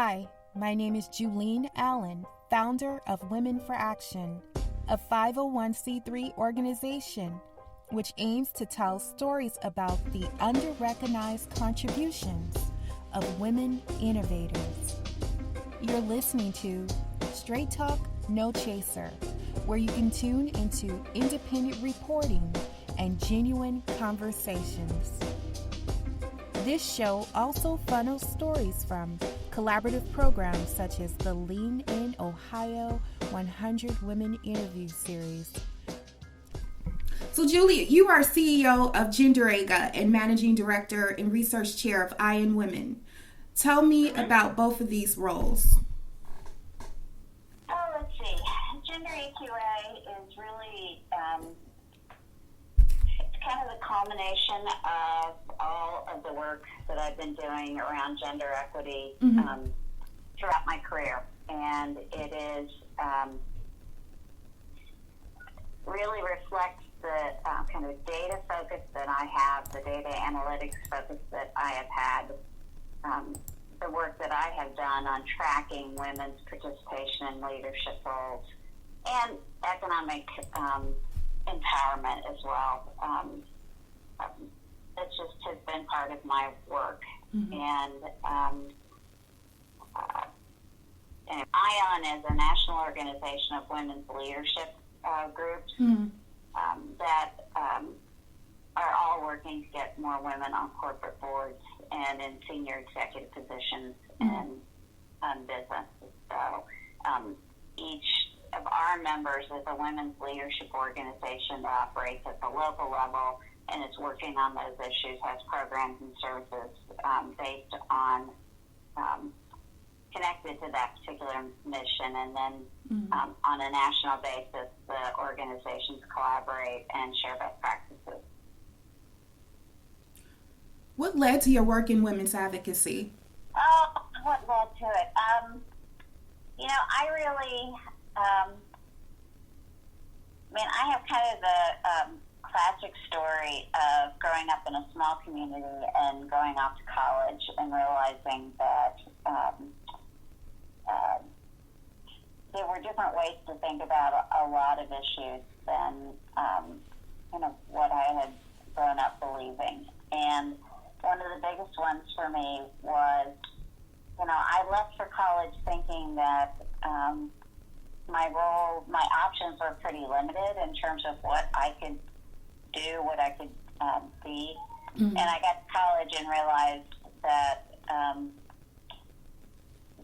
Hi, my name is Julene Allen, founder of Women for Action, a 501c3 organization which aims to tell stories about the under-recognized contributions of women innovators. You're listening to Straight Talk, No Chaser, where you can tune into independent reporting and genuine conversations. This show also funnels stories from collaborative programs such as the Lean In Ohio 100 Women Interview Series. So Julie, you are CEO of Genderega and Managing Director and Research Chair of IN Women. Tell me about both of these roles. Let's see. Gender EQA is really it's kind of the culmination of all of the work that I've been doing around gender equity throughout my career. And it is really reflects the kind of data focus that I have, the data analytics focus that I have had, the work that I have done on tracking women's participation in leadership roles and economic empowerment as well. It just has been part of my work. And ION is a national organization of women's leadership groups that are all working to get more women on corporate boards and in senior executive positions in businesses. So each of our members is a women's leadership organization that operates at the local level and is working on those issues, has programs and services based on connected to that particular mission. And then on a national basis, the organizations collaborate and share best practices. What led to your work in women's advocacy? What led to it? I really, I have kind of the classic story of growing up in a small community and going off to college and realizing that there were different ways to think about a lot of issues than what I had grown up believing. And one of the biggest ones for me was, I left for college thinking that my options were pretty limited in terms of what I could do, what I could be. And I got to college and realized that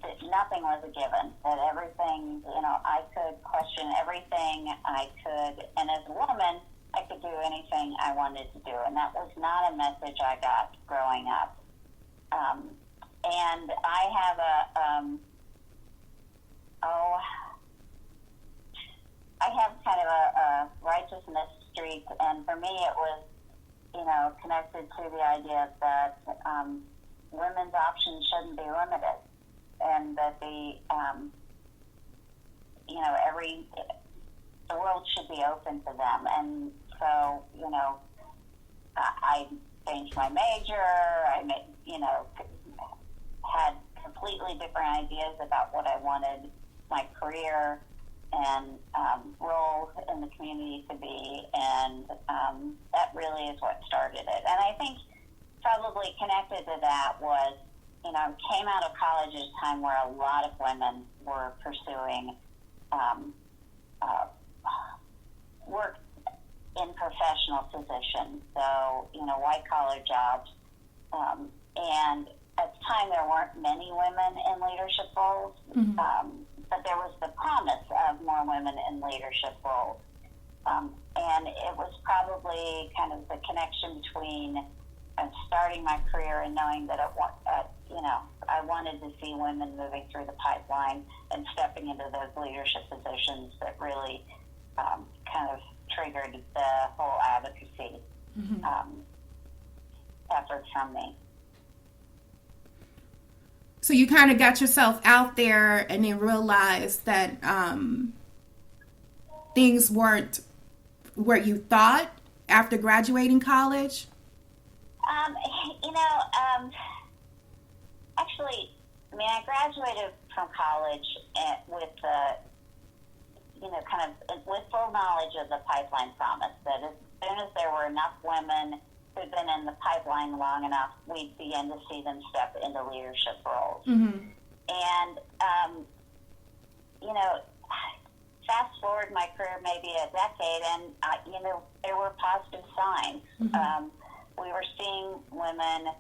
that nothing was a given, that everything, I could question everything, and as a woman, I could do anything I wanted to do. And that was not a message I got growing up. And I have kind of a righteousness streak, and for me it was, connected to the idea that women's options shouldn't be limited, and that the world should be open to them. And so, I changed my major. I had completely different ideas about what I wanted my career and role in the community to be, and that really is what started it. And I think probably connected to that was, came out of college at a time where a lot of women were pursuing work in professional positions, so, white-collar jobs. And at the time, there weren't many women in leadership roles, but there was the promise of more women in leadership roles. And it was probably kind of the connection between starting my career and knowing that I wanted to see women moving through the pipeline and stepping into those leadership positions that really kind of triggered the whole advocacy effort from me. So you kind of got yourself out there and then realized that things weren't where you thought after graduating college? Actually, I mean, I graduated from college with kind of with full knowledge of the pipeline promise, that as soon as there were enough women who'd been in the pipeline long enough, we'd begin to see them step into leadership roles. Mm-hmm. And, fast forward my career maybe a decade, and, there were positive signs. Mm-hmm. We were seeing women,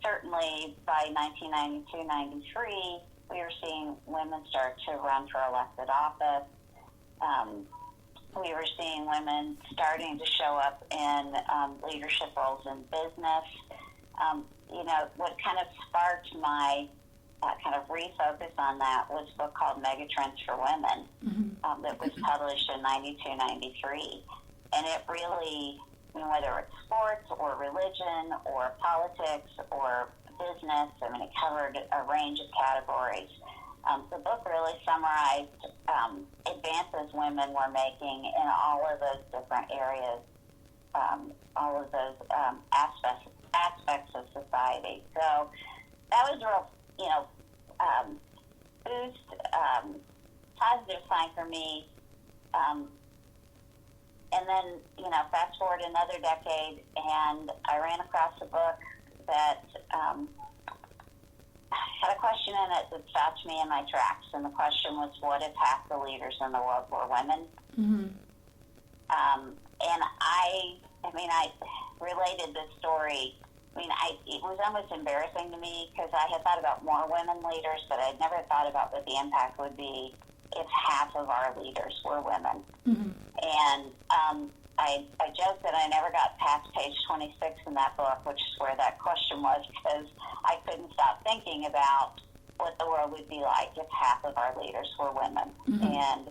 certainly by 1992, 93, we were seeing women start to run for elected office. We were seeing women starting to show up in leadership roles in business. What kind of sparked my kind of refocus on that was a book called Megatrends for Women, Mm-hmm. that was published in 92, 93. And it really, whether it's sports or religion or politics or business, it covered a range of categories. The book really summarized advances women were making in all of those different areas, all of those aspects of society. So that was a real, boost, positive sign for me. And then, fast forward another decade, and I ran across a book that had a question in it that stopped me in my tracks. And the question was, what if half the leaders in the world were women? Mm-hmm. And I related this story. It was almost embarrassing to me because I had thought about more women leaders, but I'd never thought about what the impact would be if half of our leaders were women. Mm-hmm. And I joked that I never got past page 26 in that book, which is where that question was, because I couldn't stop thinking about what the world would be like if half of our leaders were women. Mm-hmm. And,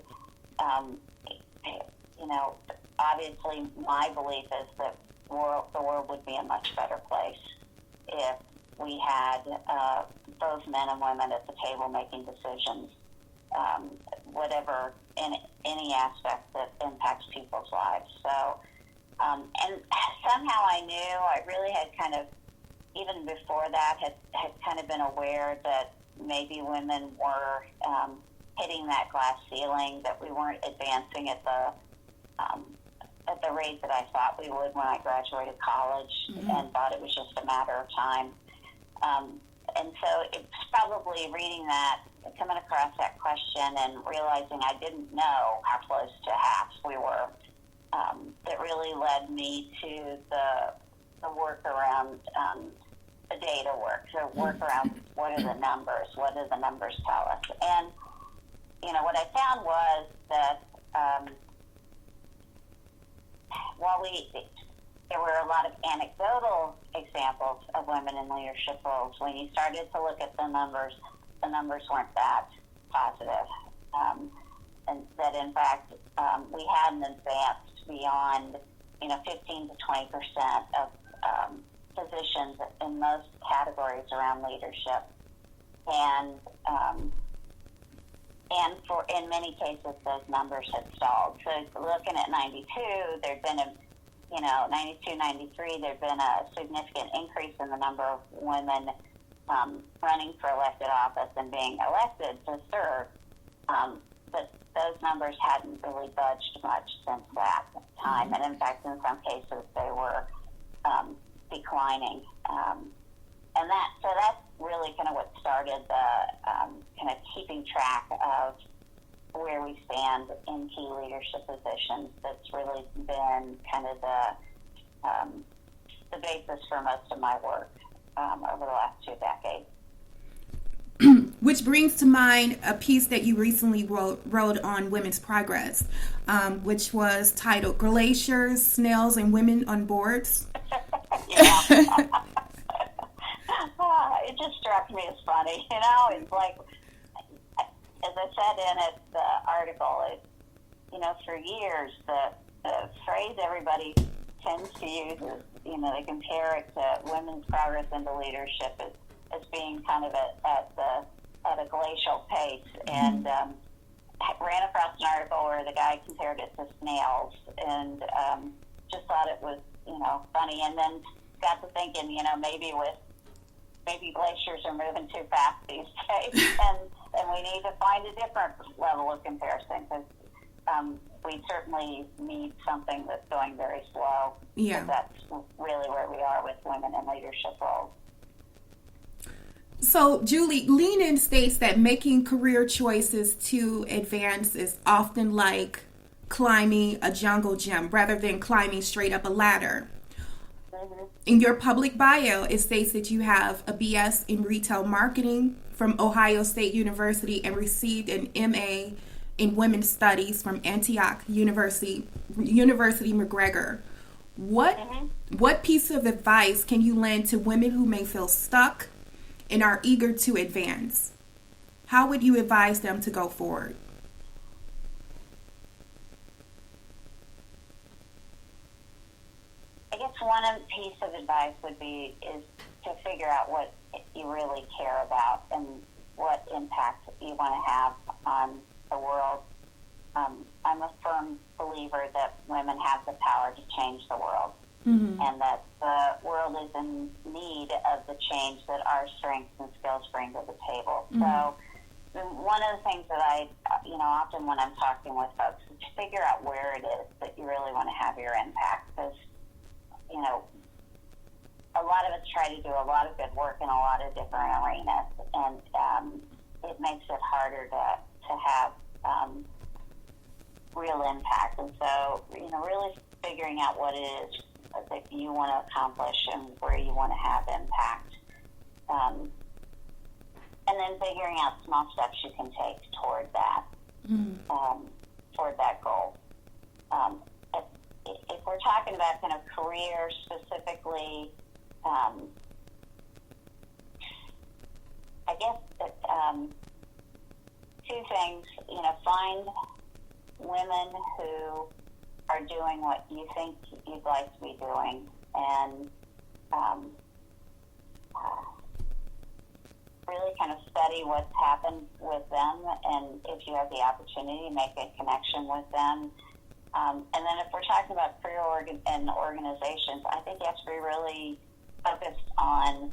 obviously my belief is that the world would be a much better place if we had both men and women at the table making decisions, whatever, in any aspect that impacts people's lives. So, and somehow I knew, I really had kind of, even before that, had kind of been aware that maybe women were hitting that glass ceiling, that we weren't advancing at the rate that I thought we would when I graduated college, Mm-hmm. and thought it was just a matter of time. And so it's probably reading that, coming across that question and realizing I didn't know how close to half we were, that really led me to the work around the data work, the work around what are the numbers, what do the numbers tell us. And, what I found was that while there were a lot of anecdotal examples of women in leadership roles, when you started to look at the numbers weren't that positive. And that, in fact, we hadn't advanced beyond, 15 to 20% of positions in most categories around leadership. And in many cases, those numbers had stalled. So looking at 92, there'd been 92, 93, there'd been a significant increase in the number of women running for elected office and being elected to serve. But those numbers hadn't really budged much since that time. And in fact, in some cases, they were declining. And that's really kind of what started the kind of keeping track of where we stand in key leadership positions. That's really been kind of the basis for most of my work over the last 2 decades. Which brings to mind a piece that you recently wrote on women's progress, which was titled "Glaciers, Snails, and Women on Boards." Yeah. It just struck me as funny. It's like, as I said in it, the article, for years, the phrase everybody tends to use is, they compare it to women's progress into leadership as being kind of at a glacial pace. And I ran across an article where the guy compared it to snails, and just thought it was, funny. And then got to thinking, maybe with maybe glaciers are moving too fast these days, and we need to find a different level of comparison, because we certainly need something that's going very slow. Yeah. That's really where we are with women in leadership roles. So, Julie, Lean-In states that making career choices to advance is often like climbing a jungle gym rather than climbing straight up a ladder. Mm-hmm. In your public bio, it states that you have a BS in retail marketing from Ohio State University and received an MA in women's studies from Antioch University McGregor. What piece of advice can you lend to women who may feel stuck and are eager to advance? How would you advise them to go forward? I guess one piece of advice would be is to figure out what you really care about and what impact you want to have on the world. I'm a firm believer that women have the power to change the world, and that the world is in need of the change that our strengths and skills bring to the table. So one of the things that I, often when I'm talking with folks is to figure out where it is that you really want to have your impact, because a lot of us try to do a lot of good work in a lot of different arenas, and it makes it harder to have real impact. And so, really figuring out what it is that you want to accomplish and where you want to have impact. And then figuring out small steps you can take toward that, toward that goal. If we're talking about kind of career specifically, I guess that, two things, find women who are doing what you think you'd like to be doing, and really kind of study what's happened with them, and if you have the opportunity, make a connection with them. And then if we're talking about career and organizations, I think you have to be really focused on,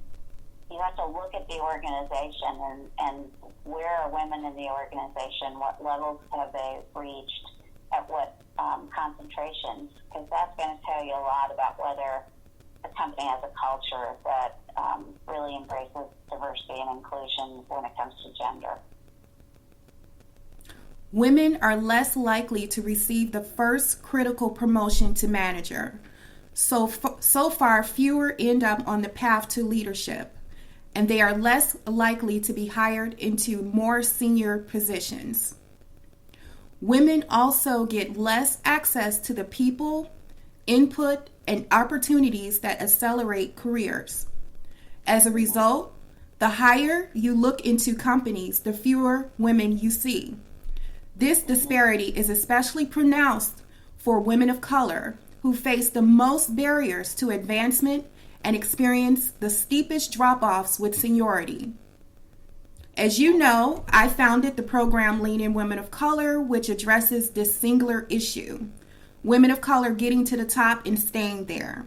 you have to look at the organization and where are women in the organization, what levels have they reached, at what concentrations, because that's going to tell you a lot about whether the company has a culture that really embraces diversity and inclusion when it comes to gender. Women are less likely to receive the first critical promotion to manager. So far, fewer end up on the path to leadership, and they are less likely to be hired into more senior positions. Women also get less access to the people, input, and opportunities that accelerate careers. As a result, the higher you look into companies, the fewer women you see. This disparity is especially pronounced for women of color, who face the most barriers to advancement and experience the steepest drop-offs with seniority. As you know, I founded the program Lean-In Women of Color, which addresses this singular issue: women of color getting to the top and staying there.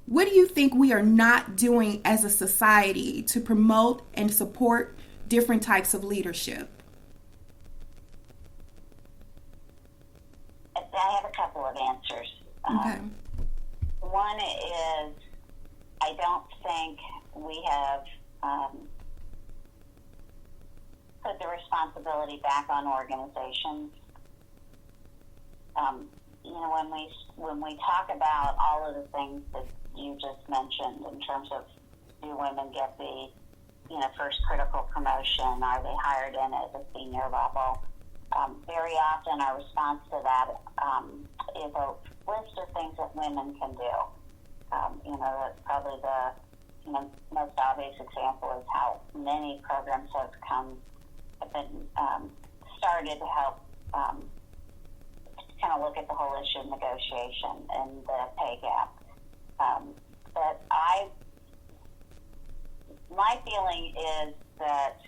What do you think we are not doing as a society to promote and support different types of leadership? I have a couple of answers. Okay. One is, I don't think we have put the responsibility back on organizations. When we talk about all of the things that you just mentioned in terms of, do women get the first critical promotion? Are they hired in at the senior level? Very often our response to that is a list of things that women can do. Probably the most obvious example is how many programs have been started to help kind of look at the whole issue of negotiation and the pay gap. But my feeling is that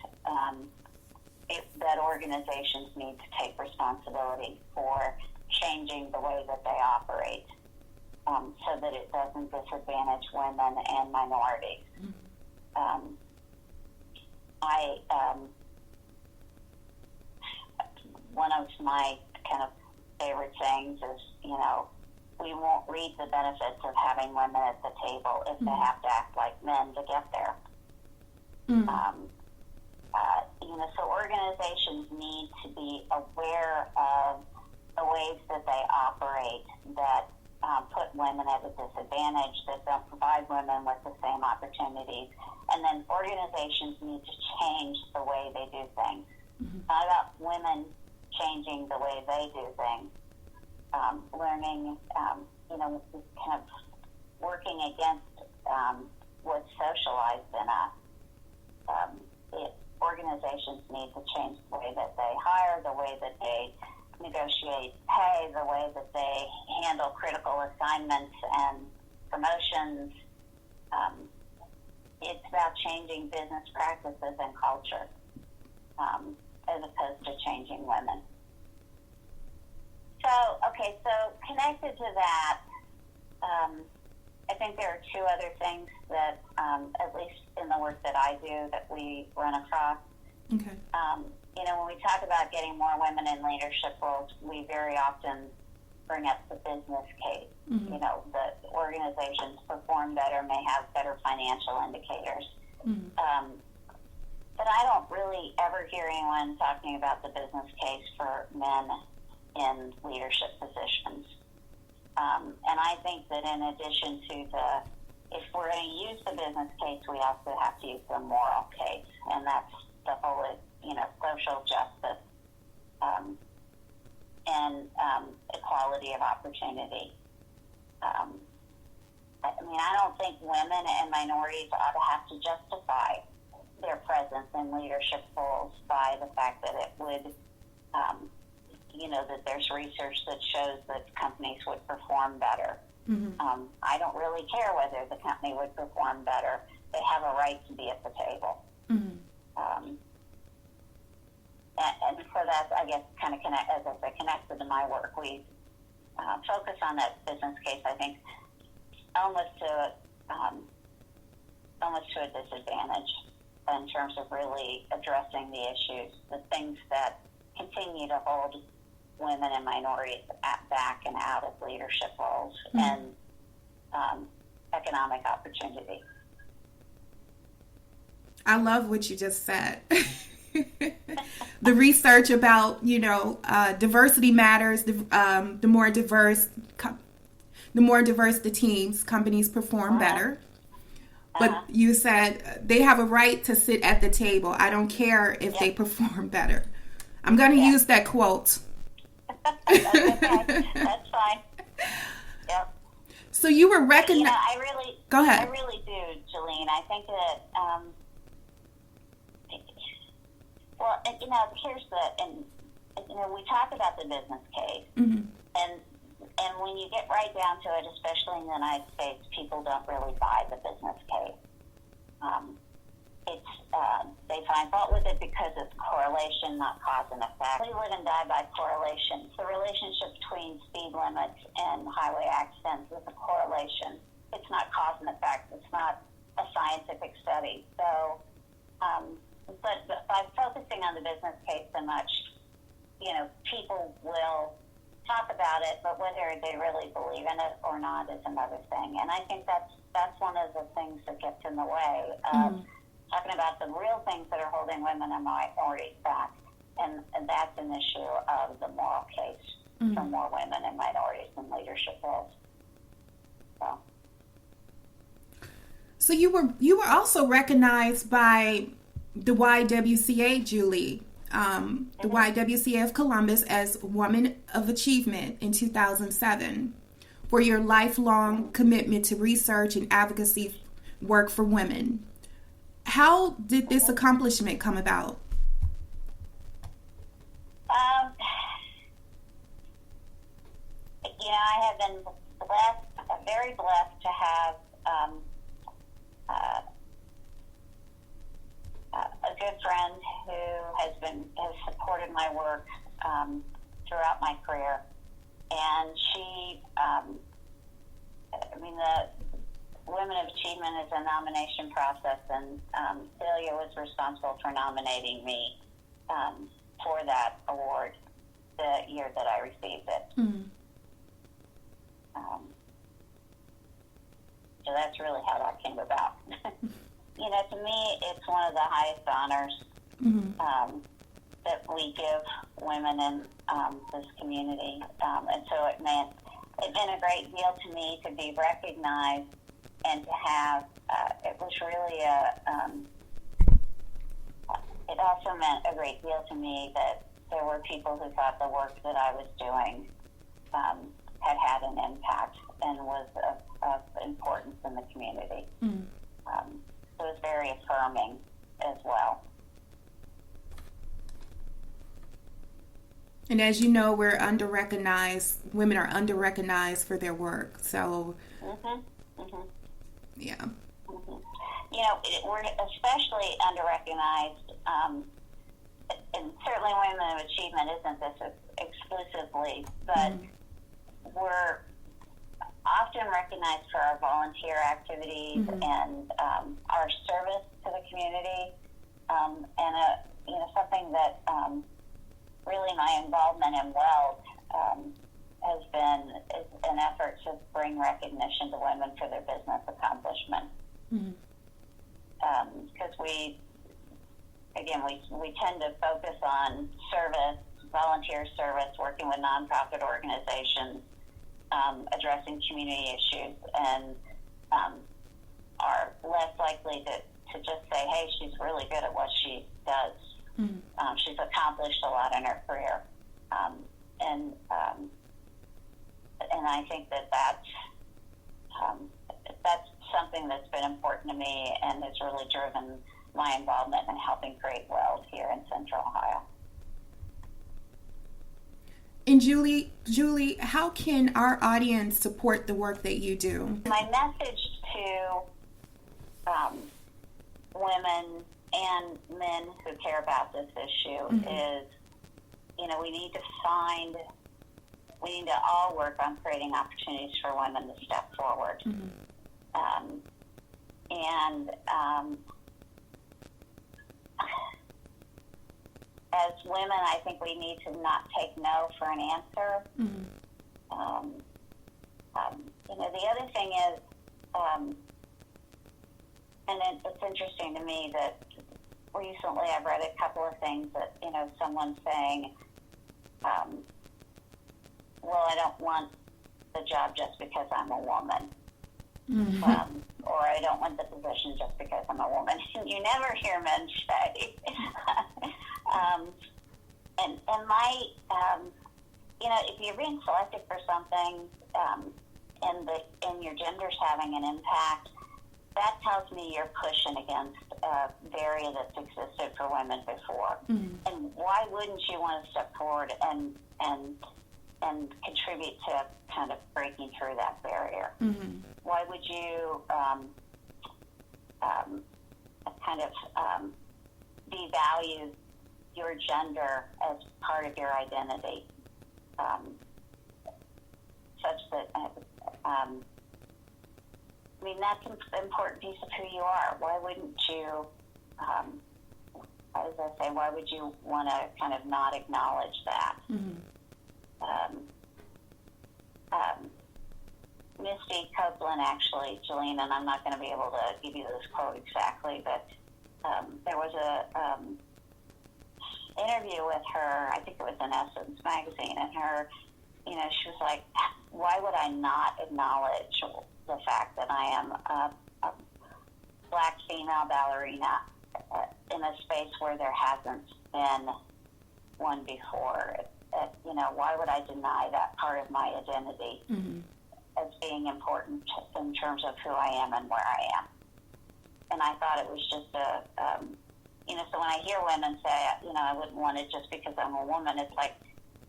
that organizations need to take responsibility for changing the way that they operate, so that it doesn't disadvantage women and minorities. I one of my kind of favorite sayings is, we won't reap the benefits of having women at the table if they have to act like men to get there. So organizations need to be aware of the ways that they operate that put women at a disadvantage, that don't provide women with the same opportunities. And then organizations need to change the way they do things. Not about women changing the way they do things. Learning, kind of working against what's socialized in us. Organizations need to change the way that they hire, the way that they negotiate pay, the way that they handle critical assignments and promotions. It's about changing business practices and culture as opposed to changing women. So connected to that, I think there are two other things that, at least in the work that I do, that we run across. Okay. When we talk about getting more women in leadership roles, we very often bring up the business case. The organizations perform better, may have better financial indicators. But I don't really ever hear anyone talking about the business case for men in leadership positions. And I think that in addition to if we're going to use the business case, we also have to use the moral case. And that's the whole, social justice and equality of opportunity. I don't think women and minorities ought to have to justify their presence in leadership roles by the fact that it would, that there's research that shows that companies would perform better. I don't really care whether the company would perform better. They have a right to be at the table. And so that's, I guess, kind of connected to my work. We focus on that business case, I think, almost to a disadvantage in terms of really addressing the issues, the things that continue to hold women and minorities back and out of leadership roles and economic opportunity. I love what you just said. The research about, diversity matters. The more diverse the teams, companies perform better. But you said they have a right to sit at the table. I don't care if they perform better. I'm going to use that quote. That's okay. That's fine. Yep. So you were recognized. Go ahead. I really do, Jolene. I think that, here's we talk about the business case, and when you get right down to it, especially in the United States, people don't really buy the business case. They find fault with it because it's correlation, not cause and effect. We live and die by correlation. The relationship between speed limits and highway accidents is a correlation. It's not cause and effect. It's not a scientific study. So, but by focusing on the business case so much, people will talk about it, but whether they really believe in it or not is another thing. And I think that's one of the things that gets in the way of talking about the real things that are holding women and minorities back. And that's an issue of the moral case for more women and minorities in leadership roles. So you were also recognized by the YWCA, Julie, the YWCA of Columbus, as Woman of Achievement in 2007 for your lifelong commitment to research and advocacy work for women. How did this accomplishment come about? I have been very blessed to have a good friend who has supported my work throughout my career, and she, Women of Achievement is a nomination process, and Celia was responsible for nominating me for that award the year that I received it. Mm-hmm. So that's really how that came about. To me, it's one of the highest honors that we give women in this community. And so it meant a great deal to me to be recognized and to have, it was really it also meant a great deal to me that there were people who thought the work that I was doing had an impact and was of importance in the community. So it was very affirming as well. And as you know, we're under-recognized. Women are under-recognized for their work. So, yeah. We're especially under-recognized, and certainly Women of Achievement isn't this exclusively, but we're often recognized for our volunteer activities and our service to the community, and something that really my involvement in WELD has been an effort to bring recognition to women for their business accomplishment. Because we tend to focus on service, volunteer service, working with nonprofit organizations, addressing community issues, and are less likely to just say, hey, she's really good at what she does. She's accomplished a lot in her career. And I think that's something that's been important to me and has really driven my involvement in helping create WELD here in Central Ohio. And Julie, how can our audience support the work that you do? My message to women and men who care about this issue is, we need to all work on creating opportunities for women to step forward. As women, I think we need to not take no for an answer. The other thing is, and it's interesting to me that recently I've read a couple of things that, someone saying, well, I don't want the job just because I'm a woman. Or I don't want the position just because I'm a woman. You never hear men say. And my, if you're being selected for something, and your gender's having an impact, that tells me you're pushing against a barrier that's existed for women before. And why wouldn't you want to step forward and contribute to kind of breaking through that barrier? Why would you devalue your gender as part of your identity, such that that's an important piece of who you are. Why wouldn't you, as I say, why would you want to kind of not acknowledge that? Misty Copeland, actually, Jolene, and I'm not going to be able to give you this quote exactly, but there was a interview with her, I think it was in Essence magazine, and her, she was like, why would I not acknowledge the fact that I am a black female ballerina in a space where there hasn't been one before? Why would I deny that part of my identity as being important in terms of who I am and where I am? And I thought it was just so when I hear women say, I wouldn't want it just because I'm a woman, it's like,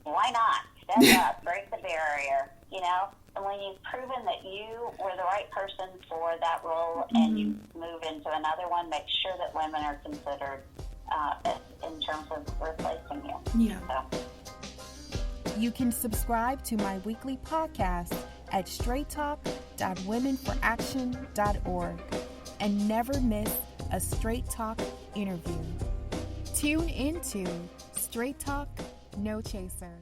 why not? Step up, break the barrier, And when you've proven that you were the right person for that role and you move into another one, make sure that women are considered in terms of replacing you. Yeah. So. You can subscribe to my weekly podcast at straighttalk.womenforaction.org and never miss a Straight Talk interview. Tune into Straight Talk, No Chaser.